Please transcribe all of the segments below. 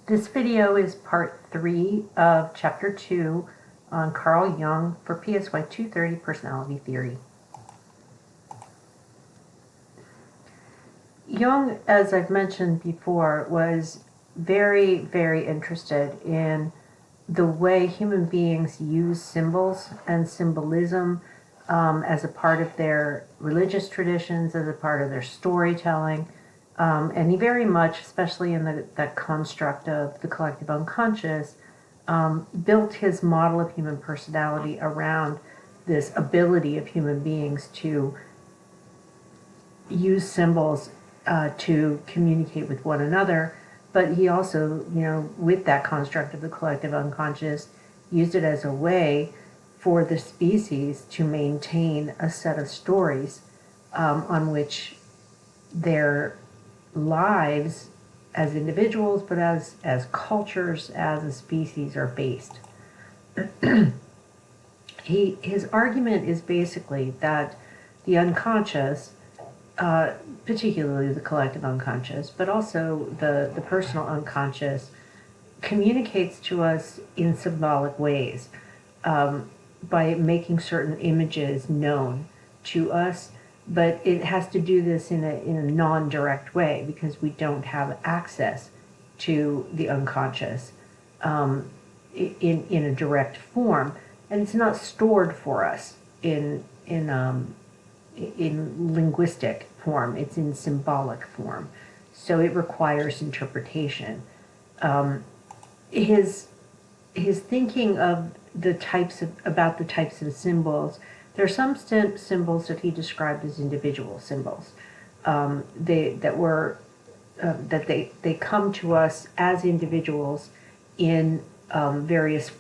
This video is part 3 of chapter 2 on Carl Jung for PSY 230 personality theory. Jung, as I've mentioned before, was very, very interested in the way human beings use symbols and symbolism as a part of their religious traditions, as a part of their storytelling. And he very much, especially in that construct of the collective unconscious, built his model of human personality around this ability of human beings to use symbols to communicate with one another. But he also, with that construct of the collective unconscious, used it as a way for the species to maintain a set of stories on which their lives as individuals, but as cultures, as a species, are based. His argument is basically that the unconscious, particularly the collective unconscious, but also the personal unconscious, communicates to us in symbolic ways by making certain images known to us. But it has to do this in a non-direct way because we don't have access to the unconscious in a direct form, and it's not stored for us in linguistic form. It's in symbolic form, so it requires interpretation. His thinking of about the types of symbols. There are some symbols that he described as individual symbols. They come to us as individuals in various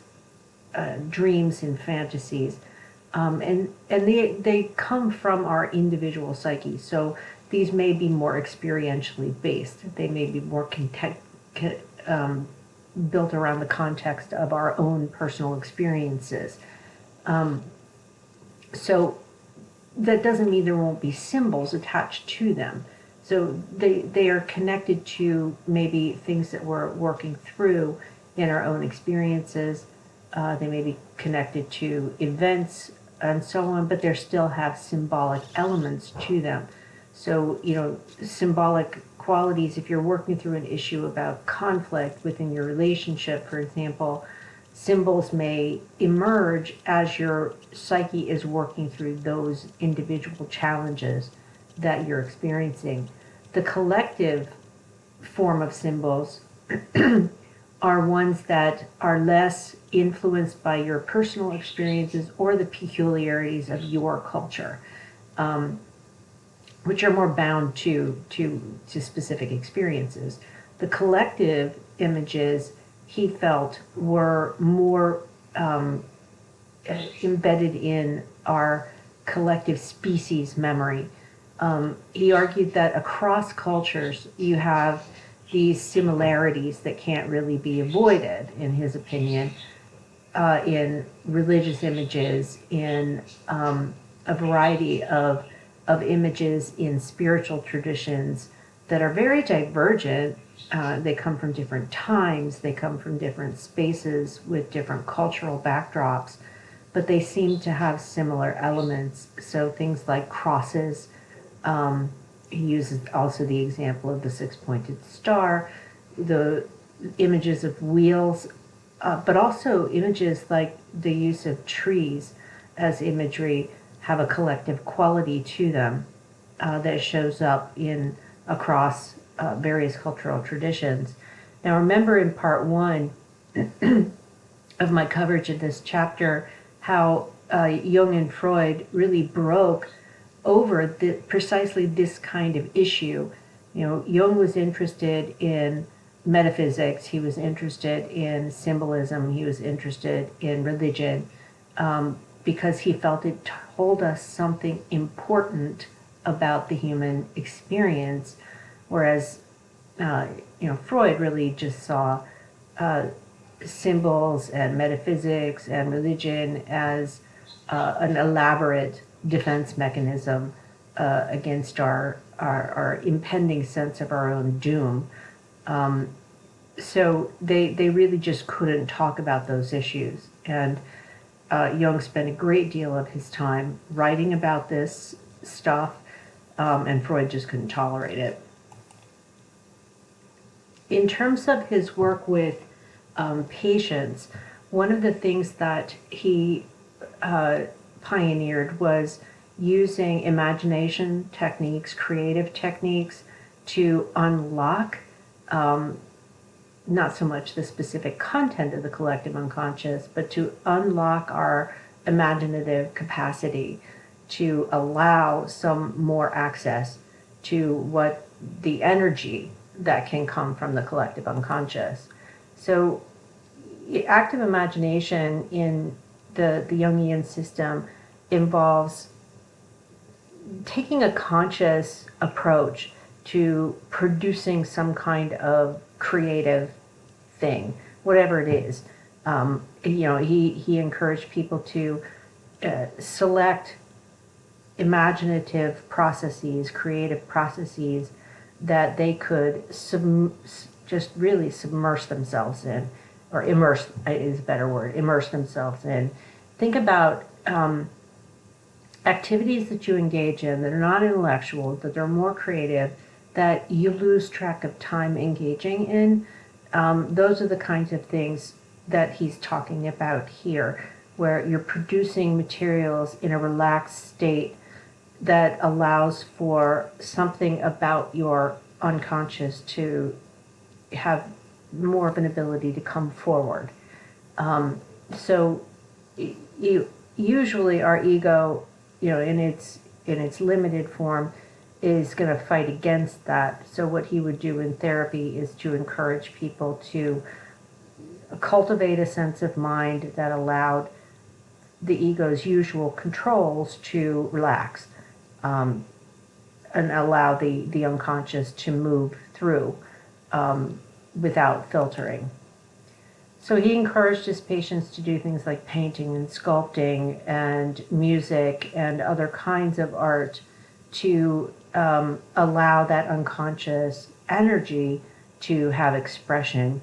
dreams and fantasies, and they come from our individual psyche. So these may be more experientially based. They may be more built around the context of our own personal experiences. So that doesn't mean there won't be symbols attached to them. So they are connected to maybe things that we're working through in our own experiences. They may be connected to events and so on, but they still have symbolic elements to them. So, symbolic qualities, if you're working through an issue about conflict within your relationship, for example, symbols may emerge as your psyche is working through those individual challenges that you're experiencing. The collective form of symbols are ones that are less influenced by your personal experiences or the peculiarities of your culture, which are more bound to specific experiences. The collective images, he felt, were more embedded in our collective species memory. He argued that across cultures you have these similarities that can't really be avoided, in his opinion, in religious images, in a variety of images in spiritual traditions that are very divergent. They come from different times, they come from different spaces with different cultural backdrops, but they seem to have similar elements. So things like crosses, he uses also the example of the six-pointed star, the images of wheels, but also images like the use of trees as imagery have a collective quality to them that shows up across various cultural traditions. Now remember, in part 1 of my coverage of this chapter, how Jung and Freud really broke over precisely this kind of issue. Jung was interested in metaphysics, he was interested in symbolism, he was interested in religion, because he felt it told us something important about the human experience, whereas Freud really just saw symbols and metaphysics and religion as an elaborate defense mechanism against our impending sense of our own doom. So they really just couldn't talk about those issues. And Jung spent a great deal of his time writing about this stuff, and Freud just couldn't tolerate it. In terms of his work with patients, one of the things that he pioneered was using imagination techniques, creative techniques, to unlock not so much the specific content of the collective unconscious, but to unlock our imaginative capacity, to allow some more access to what the energy that can come from the collective unconscious. So active imagination in the Jungian system involves taking a conscious approach to producing some kind of creative thing, whatever it is. He encouraged people to select imaginative processes, creative processes that they could just really submerge themselves in, or immerse is a better word, immerse themselves in. Think about activities that you engage in that are not intellectual, that are more creative, that you lose track of time engaging in. Those are the kinds of things that he's talking about here, where you're producing materials in a relaxed state that allows for something about your unconscious to have more of an ability to come forward. So usually our ego, in its limited form, is going to fight against that. So what he would do in therapy is to encourage people to cultivate a sense of mind that allowed the ego's usual controls to relax, and allow the unconscious to move through without filtering. So he encouraged his patients to do things like painting and sculpting and music and other kinds of art to allow that unconscious energy to have expression.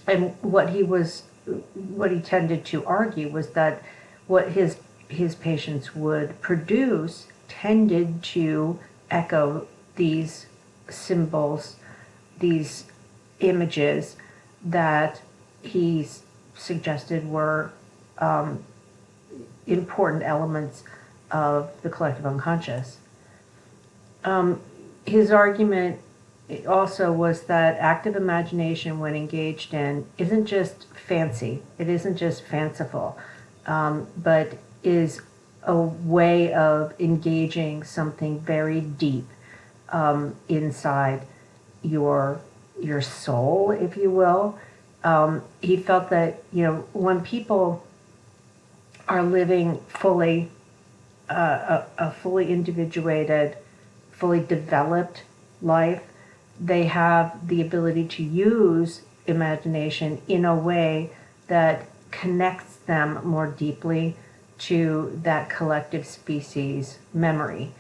And what he tended to argue was that what his patients would produce tended to echo these symbols, these images that he suggested were important elements of the collective unconscious. His argument also was that active imagination, when engaged in, isn't just fancy, it isn't just fanciful, but is a way of engaging something very deep inside your soul, if you will. He felt that, when people are living fully, a fully individuated, fully developed life, they have the ability to use imagination in a way that connects them more deeply to that collective species memory.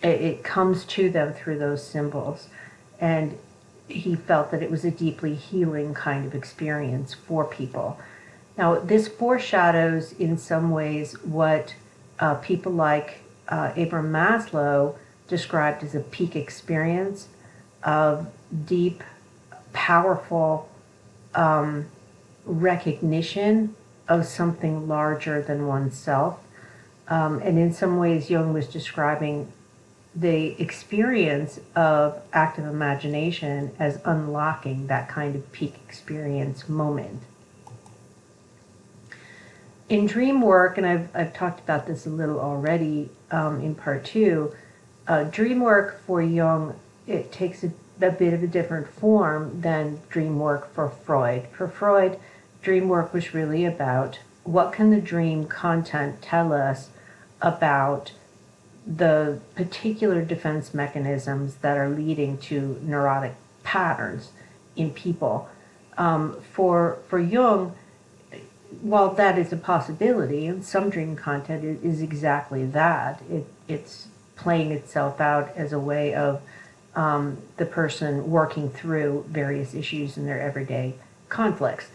It comes to them through those symbols. And he felt that it was a deeply healing kind of experience for people. Now, this foreshadows in some ways what people like Abraham Maslow described as a peak experience of deep, powerful recognition of something larger than oneself. And in some ways, Jung was describing the experience of active imagination as unlocking that kind of peak experience moment. In dream work, and I've talked about this a little already in part 2, dream work for Jung, it takes a bit of a different form than dream work for Freud. For Freud, dream work was really about what can the dream content tell us about the particular defense mechanisms that are leading to neurotic patterns in people. For Jung, while that is a possibility, and some dream content is exactly that, it's playing itself out as a way of the person working through various issues in their everyday conflicts.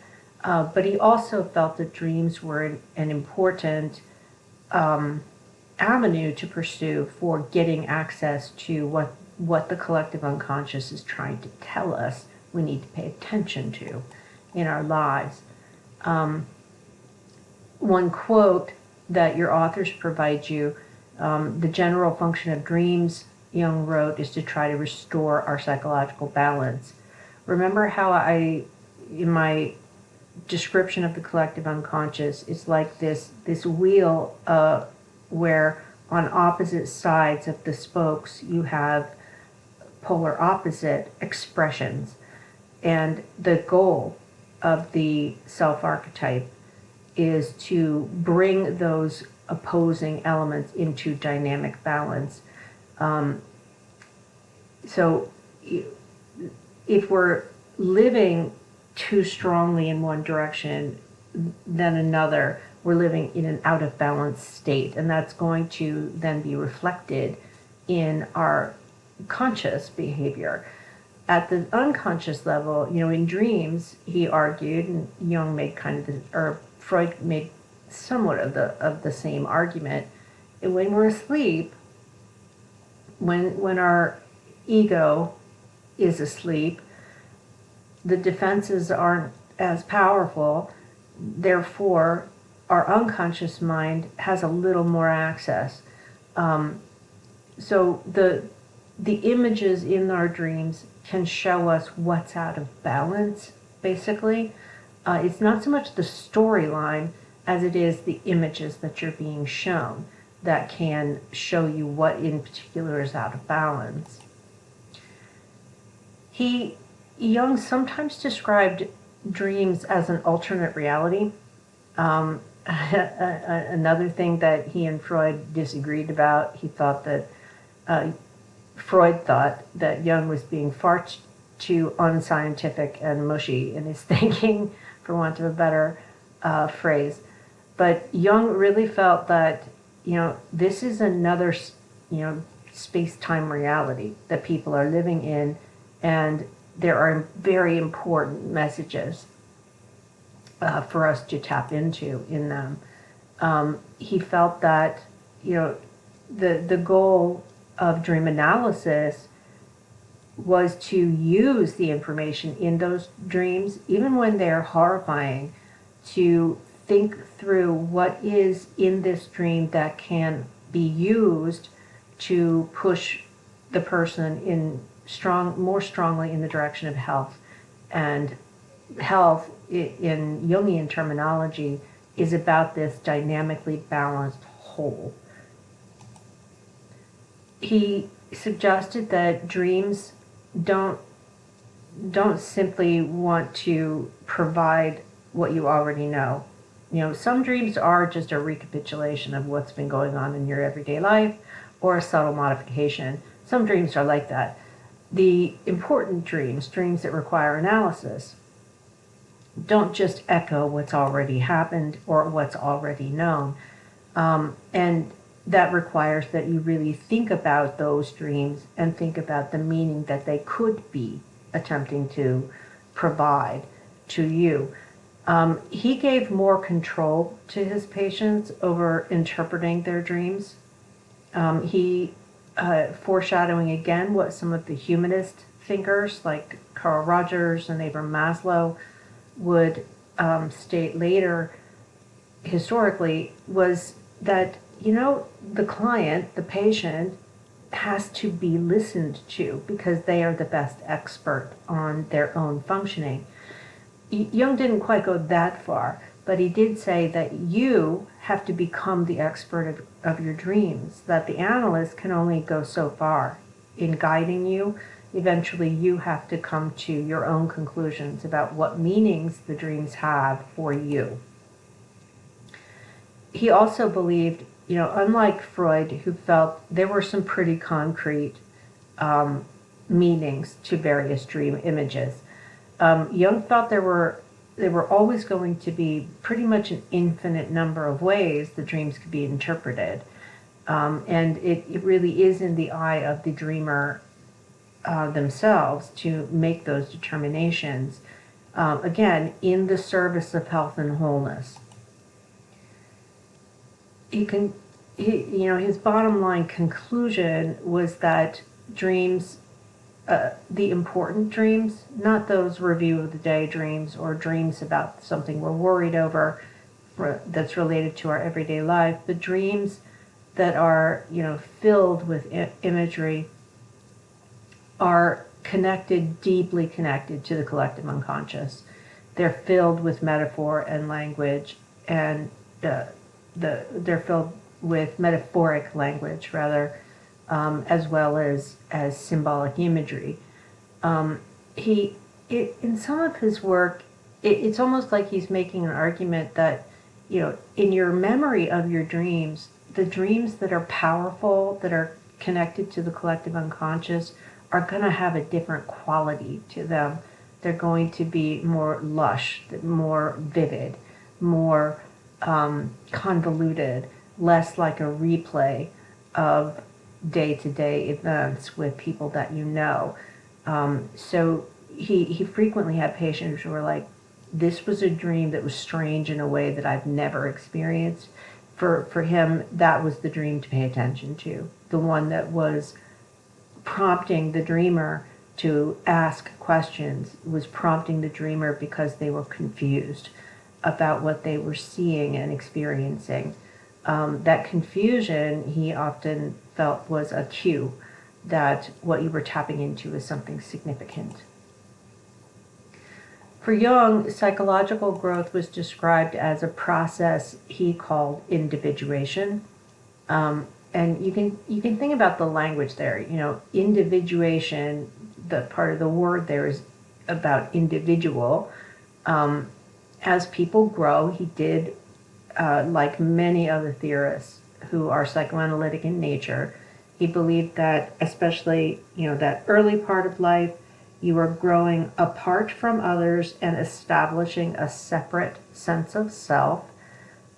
But he also felt that dreams were an important avenue to pursue for getting access to what the collective unconscious is trying to tell us we need to pay attention to in our lives. One quote that your authors provide you, the general function of dreams, Jung wrote, is to try to restore our psychological balance. Remember how in my description of the collective unconscious, it's like this wheel where on opposite sides of the spokes you have polar opposite expressions. And the goal of the self-archetype is to bring those opposing elements into dynamic balance. So if we're living too strongly in one direction than another, we're living in an out of balance state, and that's going to then be reflected in our conscious behavior. At the unconscious level, in dreams, he argued, and Jung made Freud made somewhat of the same argument. And when we're asleep, when our ego is asleep, the defenses aren't as powerful. Therefore, our unconscious mind has a little more access. So the images in our dreams can show us what's out of balance, basically. It's not so much the storyline as it is the images that you're being shown that can show you what in particular is out of balance. Jung sometimes described dreams as an alternate reality. Another thing that he and Freud disagreed about, Freud thought that Jung was being far too unscientific and mushy in his thinking, for want of a better phrase. But Jung really felt that, this is another, space-time reality that people are living in, and there are very important messages for us to tap into in them. He felt that, the goal of dream analysis was to use the information in those dreams, even when they're horrifying, to think through what is in this dream that can be used to push the person more strongly in the direction of health. And health, in Jungian terminology, is about this dynamically balanced whole. He suggested that dreams don't simply want to provide what you already know. Some dreams are just a recapitulation of what's been going on in your everyday life, or a subtle modification. Some dreams are like that. The important dreams that require analysis, don't just echo what's already happened or what's already known. And that requires that you really think about those dreams and think about the meaning that they could be attempting to provide to you. He gave more control to his patients over interpreting their dreams. He foreshadowing again what some of the humanist thinkers like Carl Rogers and Abraham Maslow would state later historically, was that the client, the patient, has to be listened to because they are the best expert on their own functioning. Jung didn't quite go that far, but he did say that you have to become the expert of your dreams, that the analyst can only go so far in guiding you. Eventually, you have to come to your own conclusions about what meanings the dreams have for you. He also believed, unlike Freud, who felt there were some pretty concrete meanings to various dream images, Jung thought there were always going to be pretty much an infinite number of ways the dreams could be interpreted. And it really is in the eye of the dreamer themselves to make those determinations, again, in the service of health and wholeness. His bottom line conclusion was that dreams, the important dreams, not those review of the day dreams or dreams about something we're worried over that's related to our everyday life, but dreams that are, filled with imagery are connected, deeply connected to the collective unconscious. They're filled with metaphor and language, and they're filled with metaphoric language, rather, as well as symbolic imagery. In some of his work, it's almost like he's making an argument that, in your memory of your dreams, the dreams that are powerful, that are connected to the collective unconscious, are going to have a different quality to them. They're going to be more lush, more vivid, more convoluted, less like a replay of day-to-day events with people that you know. So he frequently had patients who were like, this was a dream that was strange in a way that I've never experienced. For him, that was the dream to pay attention to, the one that was prompting the dreamer to ask questions, was prompting the dreamer because they were confused about what they were seeing and experiencing. That confusion, he often felt, was a cue that what you were tapping into is something significant. For Jung, psychological growth was described as a process he called individuation. And you can think about the language there. Individuation, the part of the word there is about individual. As people grow, he did, like many other theorists who are psychoanalytic in nature, he believed that, especially, that early part of life, you are growing apart from others and establishing a separate sense of self.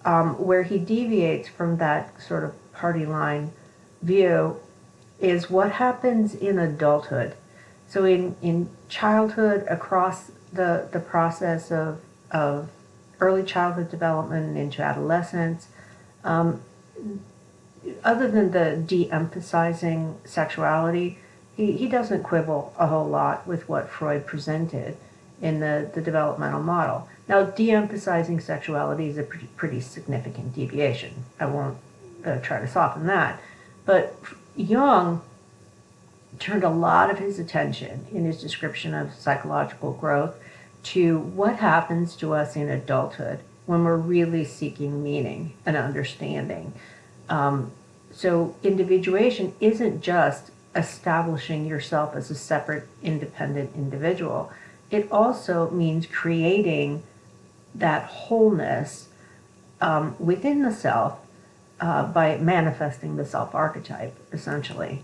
Where he deviates from that sort of party line view is what happens in adulthood. So in childhood, across the process of early childhood development into adolescence, other than the de-emphasizing sexuality, he doesn't quibble a whole lot with what Freud presented in the developmental model. Now, de-emphasizing sexuality is a pretty significant deviation. I won't try to soften that. But Jung turned a lot of his attention in his description of psychological growth to what happens to us in adulthood when we're really seeking meaning and understanding. So individuation isn't just establishing yourself as a separate, independent individual. It also means creating that wholeness within the self by manifesting the self-archetype, essentially.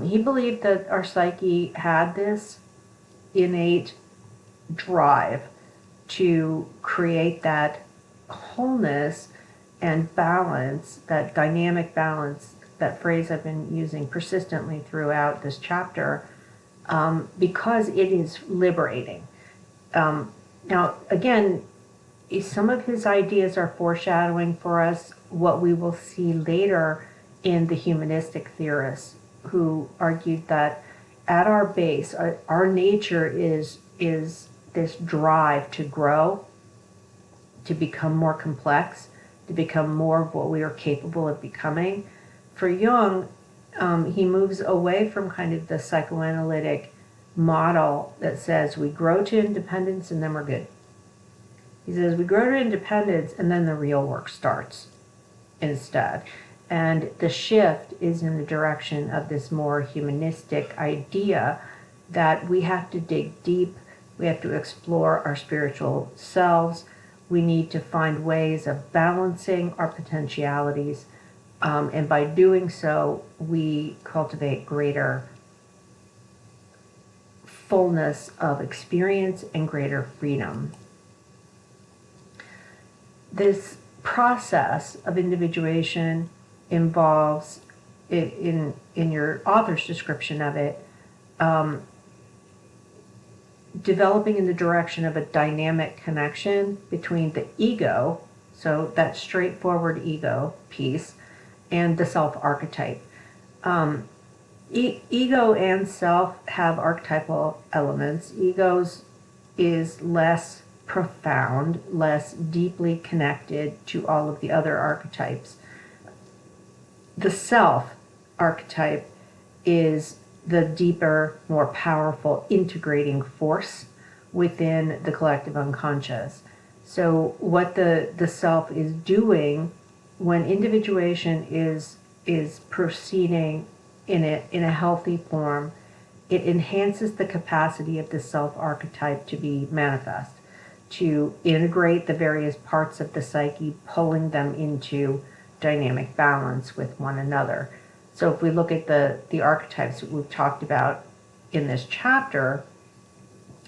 He believed that our psyche had this innate drive to create that wholeness and balance, that dynamic balance, that phrase I've been using persistently throughout this chapter, because it is liberating. Now, again, some of his ideas are foreshadowing for us what we will see later in the humanistic theorists who argued that at our base, our nature is this drive to grow, to become more complex, to become more of what we are capable of becoming. For Jung, he moves away from kind of the psychoanalytic model that says we grow to independence and then we're good. He says we grow to independence and then the real work starts instead. And the shift is in the direction of this more humanistic idea that we have to dig deep, we have to explore our spiritual selves, we need to find ways of balancing our potentialities, and by doing so, we cultivate greater fullness of experience and greater freedom. This process of individuation involves, in your author's description of it, developing in the direction of a dynamic connection between the ego, so that straightforward ego piece, and the self-archetype. Ego and self have archetypal elements. Ego's is less profound, less deeply connected to all of the other archetypes. The self archetype is the deeper, more powerful integrating force within the collective unconscious. So what the self is doing when individuation is proceeding in a healthy form, it enhances the capacity of the self archetype to be manifest, to integrate the various parts of the psyche, pulling them into dynamic balance with one another. So if we look at the archetypes that we've talked about in this chapter,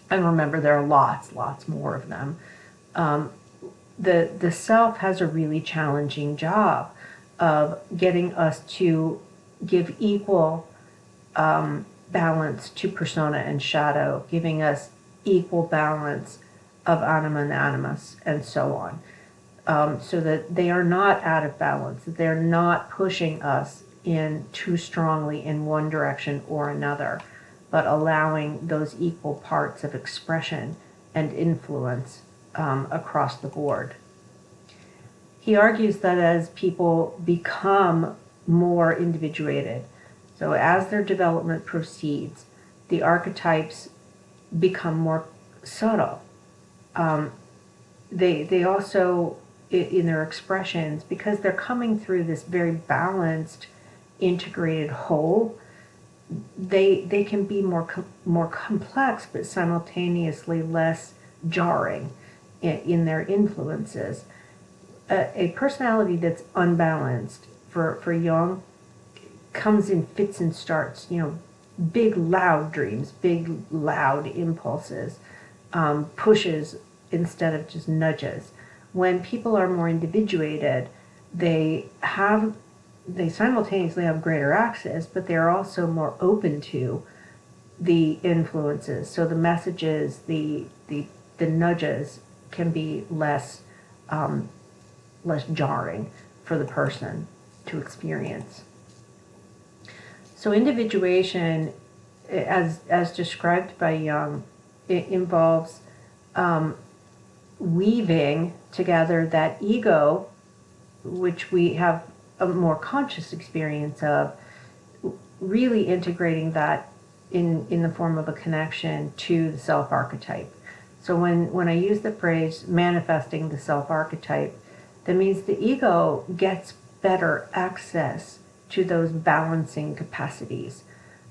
and remember there are lots more of them, the self has a really challenging job of getting us to give equal balance to persona and shadow, giving us equal balance of anima and animus, and so on, so that they are not out of balance, that they're not pushing us in too strongly in one direction or another, but allowing those equal parts of expression and influence across the board. He argues that as people become more individuated, so as their development proceeds, the archetypes become more subtle. They also, in their expressions, because they're coming through this very balanced, integrated whole, they can be more complex, but simultaneously less jarring in their influences. A personality that's unbalanced for Jung comes in fits and starts, big loud dreams, big loud impulses, pushes instead of just nudges. When people are more individuated, they simultaneously have greater access, but they're also more open to the influences. So the messages, the nudges can be less jarring for the person to experience. So individuation, as described by Jung, it involves weaving together that ego, which we have a more conscious experience of, really integrating that in the form of a connection to the self-archetype. So when I use the phrase manifesting the self-archetype, that means the ego gets better access to those balancing capacities,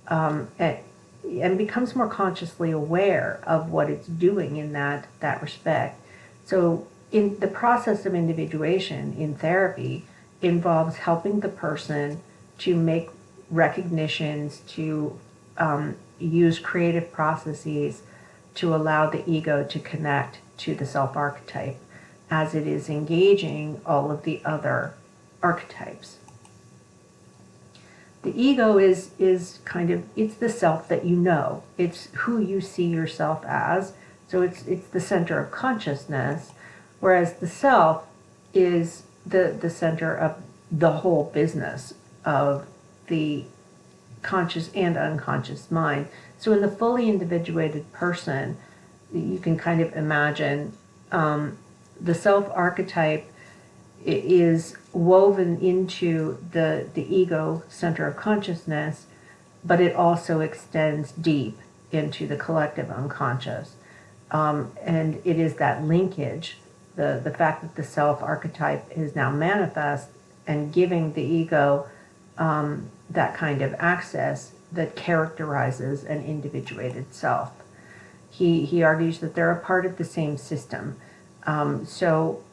and becomes more consciously aware of what it's doing in that respect. So in the process of individuation in therapy involves helping the person to make recognitions, to use creative processes to allow the ego to connect to the self-archetype as it is engaging all of the other archetypes. The ego is it's the self that you know. It's who you see yourself as. So it's the center of consciousness, whereas the self is the center of the whole business of the conscious and unconscious mind. So in the fully individuated person, you can kind of imagine the self-archetype is woven into the ego center of consciousness, but it also extends deep into the collective unconscious. And it is that linkage, the fact that the self-archetype is now manifest and giving the ego that kind of access that characterizes an individuated self. He argues that they're a part of the same system. So,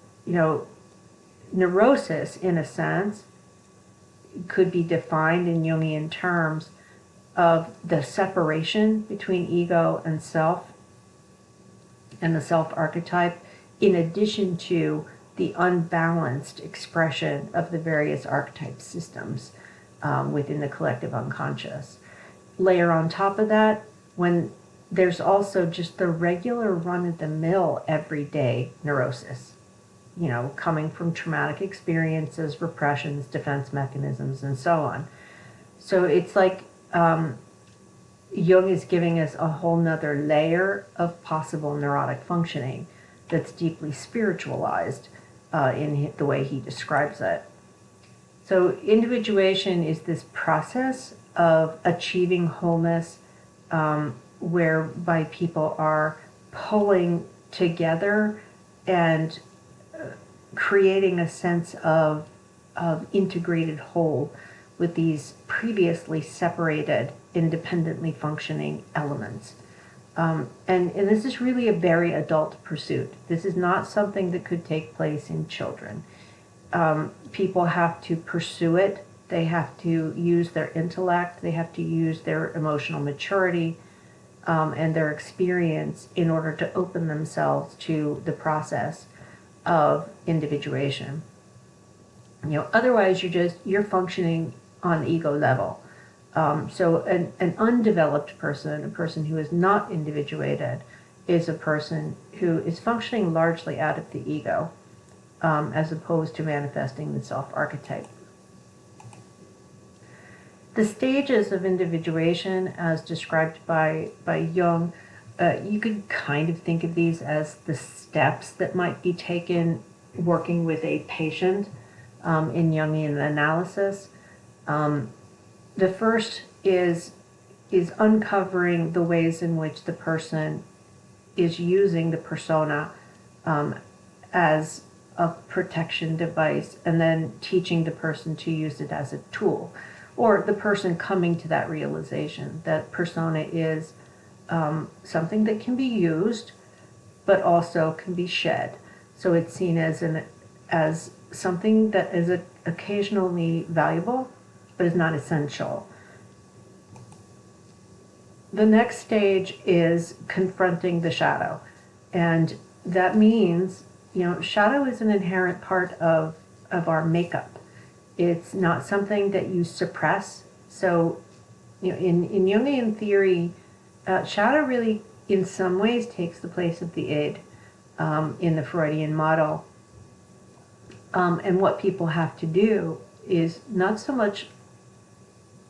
neurosis, in a sense, could be defined in Jungian terms of the separation between ego and self and the self-archetype, in addition to the unbalanced expression of the various archetype systems within the collective unconscious. layer on top of that, when there's also just the regular run-of-the-mill everyday neurosis, coming from traumatic experiences, repressions, defense mechanisms, and so on. So it's like Jung is giving us a whole nother layer of possible neurotic functioning that's deeply spiritualized in the way he describes it. So individuation is this process of achieving wholeness, whereby people are pulling together and creating a sense of integrated whole with these previously separated, independently functioning elements. And this is really a very adult pursuit. This is not something that could take place in children. People have to pursue it. They have to use their intellect. They have to use their emotional maturity and their experience in order to open themselves to the process of individuation. Otherwise you're functioning on ego level. So an undeveloped person, a person who is not individuated, is a person who is functioning largely out of the ego, as opposed to manifesting the self-archetype. The stages of individuation, as described by Jung, you could kind of think of these as the steps that might be taken working with a patient in Jungian analysis. The first is uncovering the ways in which the person is using the persona as a protection device, and then teaching the person to use it as a tool, or the person coming to that realization that persona is something that can be used, but also can be shed. So it's seen as something that is occasionally valuable, but is not essential. The next stage is confronting the shadow. And that means, shadow is an inherent part of our makeup. It's not something that you suppress. So, in Jungian theory, shadow really, in some ways, takes the place of the id in the Freudian model. And what people have to do is not so much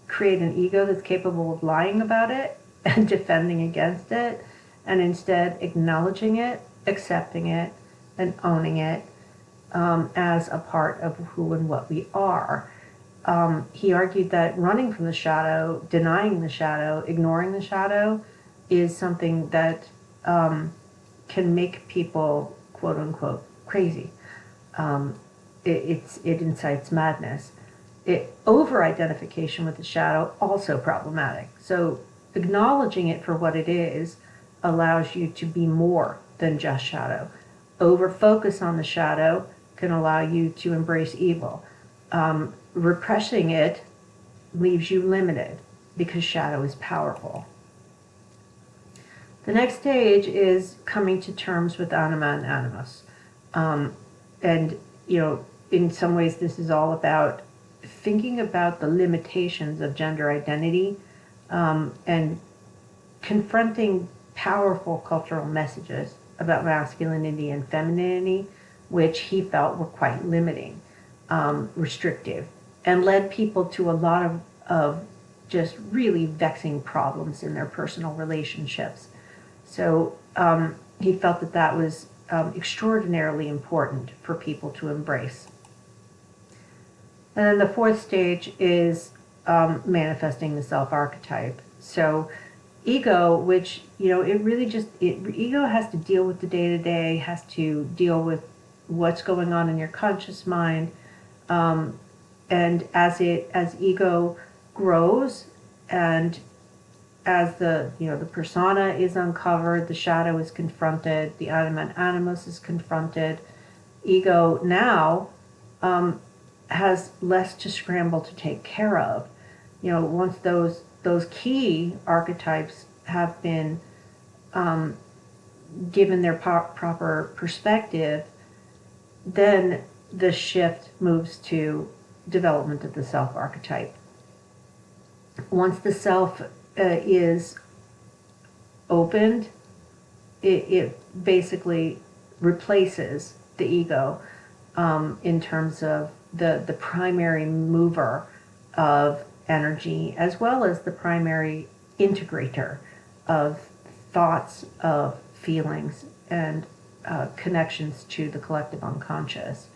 create an ego that's capable of lying about it and defending against it, and instead acknowledging it, accepting it, and owning it as a part of who and what we are. He argued that running from the shadow, denying the shadow, ignoring the shadow is something that can make people, quote unquote, crazy. It incites madness. Over-identification with the shadow, also problematic. So acknowledging it for what it is allows you to be more than just shadow. Over-focus on the shadow can allow you to embrace evil. Repressing it leaves you limited because shadow is powerful. The next stage is coming to terms with anima and animus. And, in some ways this is all about thinking about the limitations of gender identity and confronting powerful cultural messages about masculinity and femininity, which he felt were quite limiting, restrictive, and led people to a lot of just really vexing problems in their personal relationships. So he felt that was extraordinarily important for people to embrace. And then the fourth stage is manifesting the self-archetype. So ego, which, it really ego has to deal with the day-to-day, has to deal with what's going on in your conscious mind. And as ego grows, and as the persona is uncovered, the shadow is confronted, the anima and animus is confronted, ego now has less to scramble to take care of. Once those key archetypes have been given their proper perspective, then the shift moves to development of the self-archetype. Once the self is opened, it basically replaces the ego in terms of the primary mover of energy, as well as the primary integrator of thoughts, of feelings, and connections to the collective unconscious.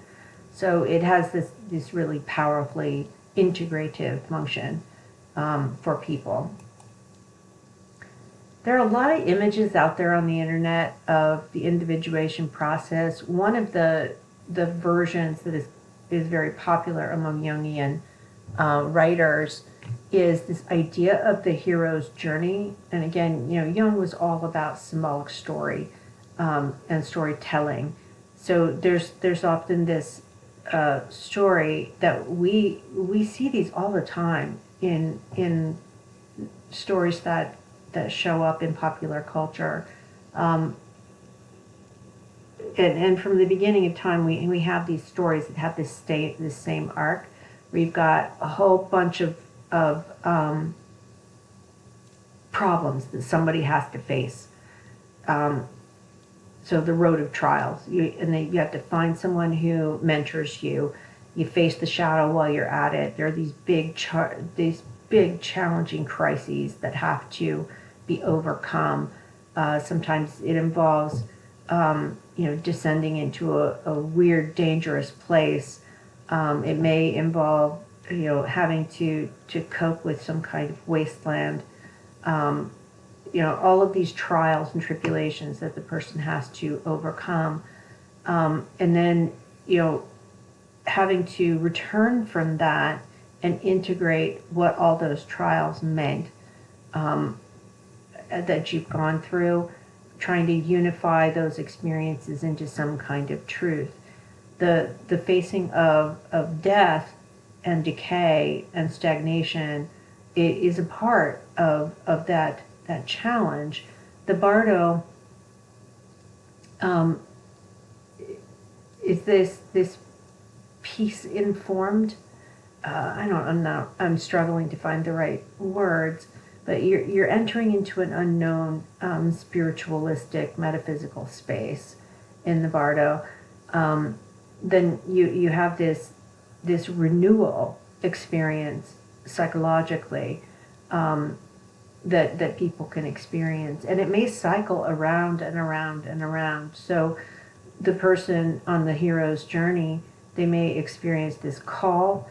So it has this really powerfully integrative function for people. There are a lot of images out there on the internet of the individuation process. One of the versions that is very popular among Jungian writers is this idea of the hero's journey. And again, Jung was all about symbolic story and storytelling. So there's often this story that we see these all the time in stories that show up in popular culture. And from the beginning of time, we have these stories that have this same arc. We've got a whole bunch of problems that somebody has to face. So the road of trials, you have to find someone who mentors you. You face the shadow while you're at it. There are these big challenging crises that have to be overcome. Sometimes it involves descending into a weird, dangerous place. It may involve having to cope with some kind of wasteland. All of these trials and tribulations that the person has to overcome, and then having to return from that and integrate what all those trials meant that you've gone through, trying to unify those experiences into some kind of truth. The facing of death and decay and stagnation is a part of that challenge. The bardo is this peace informed. I'm struggling to find the right words, but you're entering into an unknown spiritualistic, metaphysical space in the bardo. Then you have this renewal experience psychologically that people can experience, and it may cycle around and around and around. So the person on the hero's journey, they may experience this call,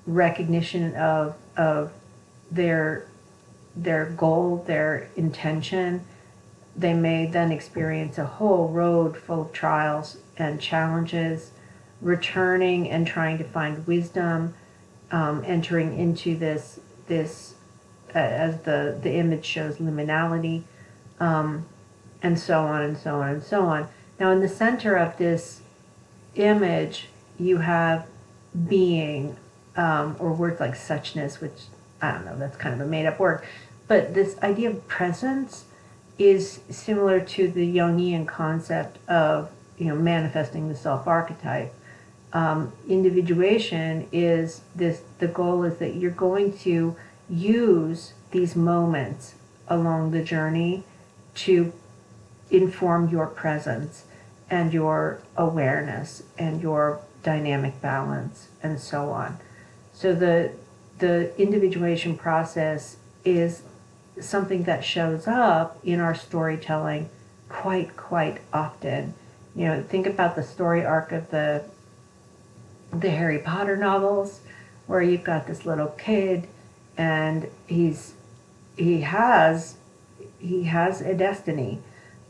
recognition of their goal, their intention. They may then experience a whole road full of trials and challenges, returning and trying to find wisdom, entering into this as the image shows, liminality, and so on and so on and so on. Now, in the center of this image, you have being, or words like suchness, which I don't know, that's kind of a made-up word, but this idea of presence is similar to the Jungian concept of manifesting the self-archetype. Individuation is the goal is that you're going to use these moments along the journey to inform your presence and your awareness and your dynamic balance and so on. So the individuation process is something that shows up in our storytelling quite often. Think about the story arc of the Harry Potter novels, where you've got this little kid and he has a destiny,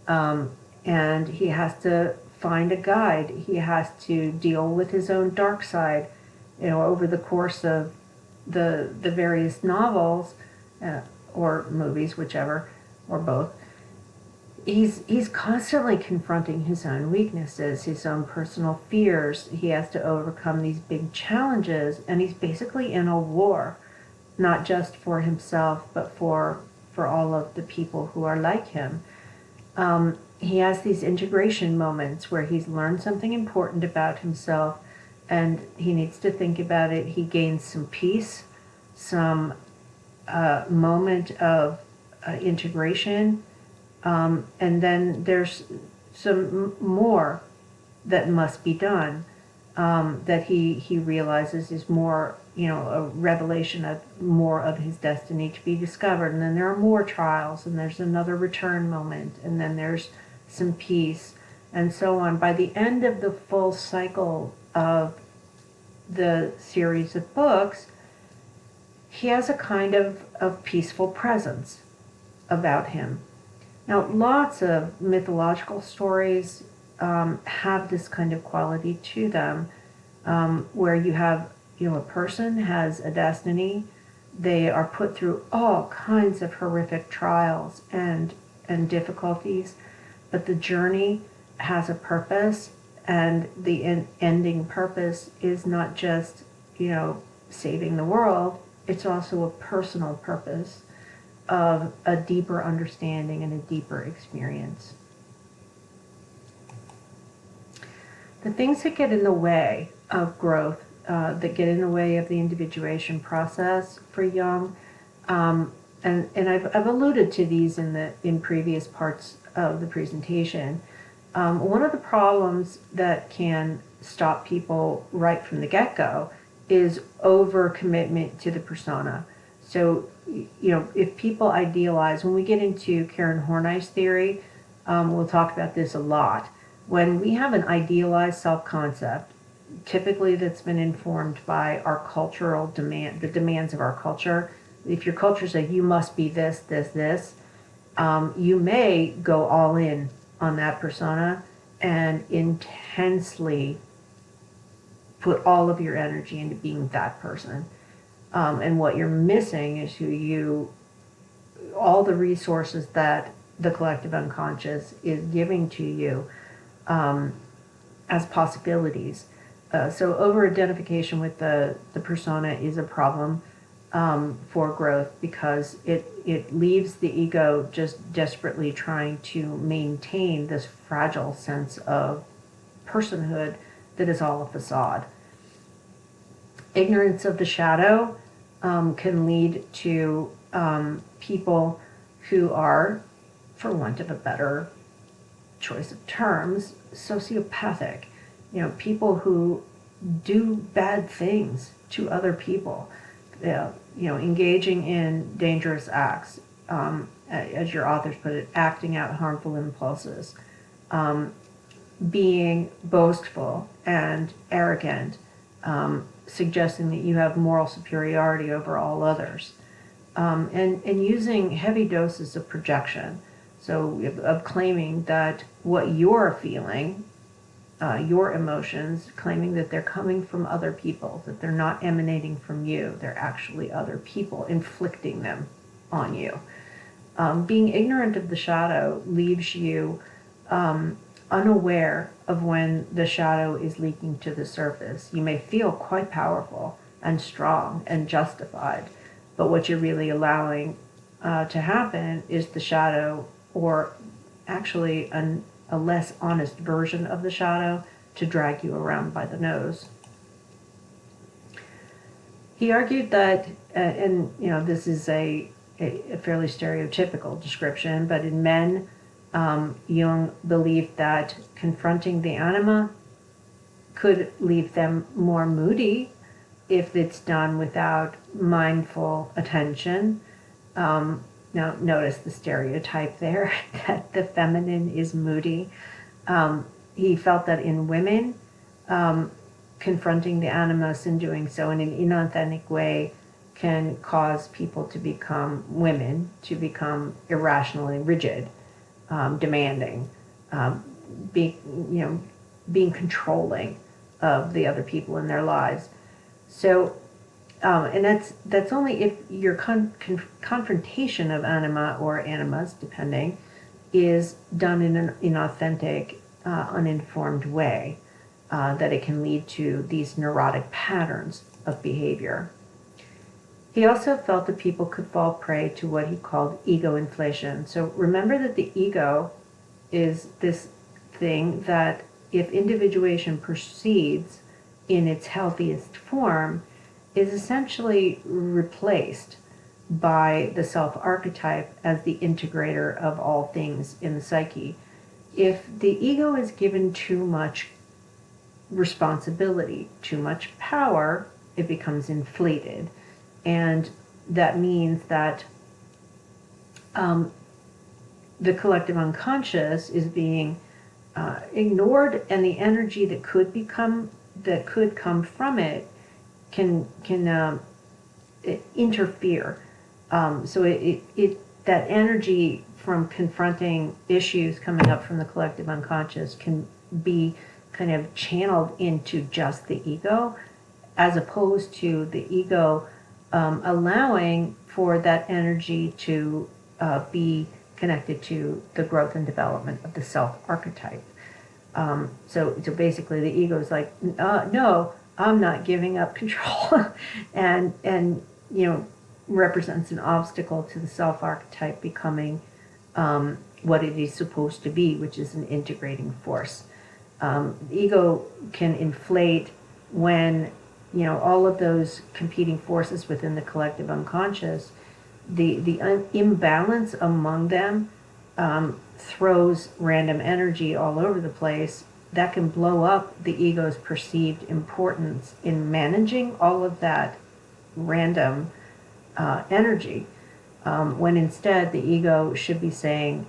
and he has to find a guide. He has to deal with his own dark side, over the course of the various novels or movies, whichever, or both. He's constantly confronting his own weaknesses, his own personal fears. He has to overcome these big challenges, and he's basically in a war, not just for himself, but for all of the people who are like him. He has these integration moments where he's learned something important about himself, and he needs to think about it. He gains some peace, some moment of integration, and then there's some more that must be done, that he realizes is more, a revelation of more of his destiny to be discovered. And then there are more trials, and there's another return moment, and then there's some peace, and so on. By the end of the full cycle of the series of books, he has a kind of peaceful presence about him. Now, lots of mythological stories have this kind of quality to them, where you have, a person has a destiny. They are put through all kinds of horrific trials and difficulties, but the journey has a purpose, and the ending purpose is not just, saving the world. It's also a personal purpose of a deeper understanding and a deeper experience. The things that get in the way of growth, that get in the way of the individuation process for Jung, and I've alluded to these in previous parts of the presentation. One of the problems that can stop people right from the get-go is overcommitment to the persona. So, if people idealize, when we get into Karen Horney's theory, we'll talk about this a lot. When we have an idealized self-concept, typically that's been informed by our cultural demand, the demands of our culture. If your culture says you must be this, this, this, you may go all in on that persona and intensely put all of your energy into being that person. And what you're missing is all the resources that the collective unconscious is giving to you as possibilities. So over-identification with the persona is a problem for growth, because it leaves the ego just desperately trying to maintain this fragile sense of personhood that is all a facade. Ignorance of the shadow can lead to people who are, for want of a better choice of terms, sociopathic. People who do bad things to other people, engaging in dangerous acts, as your authors put it, acting out harmful impulses, being boastful and arrogant, suggesting that you have moral superiority over all others, and using heavy doses of projection, so of claiming that what you're feeling, your emotions, claiming that they're coming from other people, that they're not emanating from you, they're actually other people inflicting them on you. Being ignorant of the shadow leaves you unaware of when the shadow is leaking to the surface. You may feel quite powerful and strong and justified, but what you're really allowing to happen is the shadow, or actually a less honest version of the shadow, to drag you around by the nose. He argued that, and this is a fairly stereotypical description, but in men, Jung believed that confronting the anima could leave them more moody if it's done without mindful attention. Now, notice the stereotype there, that the feminine is moody. He felt that in women, confronting the animus and doing so in an inauthentic way can cause people to become women, to become irrationally rigid, demanding, being controlling of the other people in their lives. So, and that's only if your confrontation of anima or animas, depending, is done in an inauthentic, uninformed way, that it can lead to these neurotic patterns of behavior. He also felt that people could fall prey to what he called ego inflation. So remember that the ego is this thing that, if individuation proceeds in its healthiest form, is essentially replaced by the self-archetype as the integrator of all things in the psyche. If the ego is given too much responsibility, too much power, it becomes inflated. And that means that the collective unconscious is being ignored, and the energy that could come from it can interfere. So that energy from confronting issues coming up from the collective unconscious can be kind of channeled into just the ego, as opposed to the ego allowing for that energy to be connected to the growth and development of the self-archetype. So basically the ego is like, no, I'm not giving up control, and represents an obstacle to the self-archetype becoming what it is supposed to be, which is an integrating force. The ego can inflate when all of those competing forces within the collective unconscious, the imbalance among them throws random energy all over the place that can blow up the ego's perceived importance in managing all of that random energy, when instead the ego should be saying,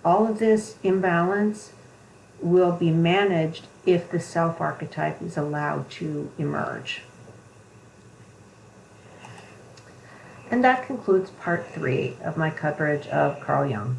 all of this imbalance will be managed if the self-archetype is allowed to emerge. And that concludes part 3 of my coverage of Carl Jung.